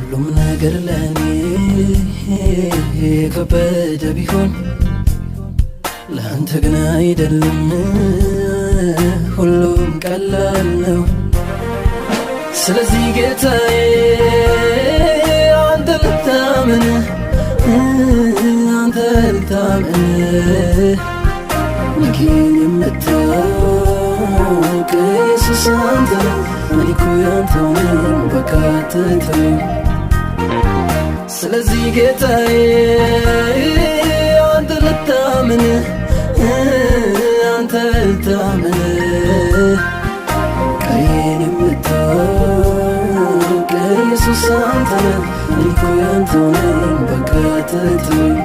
ሁሉም ነገር ለኔ ከበደ ቢሆን ላንተ ግን አይደለም ሁሉም ቀላል ነው። ስለዚህ ጌታዬ አንተ ልታመን ልኬን የምታውቅ ኢየሱስ አንተ እኔ እኮ ያንተው ነኝ በቃ አትተወኝ። ስለዚህ ጌታዬ አንተ ልታመን ቀዬን የምታውቅ ኢየሱስ አንተ እኔ እኮ ያንተው ነኝ በቃ አትተወኝ።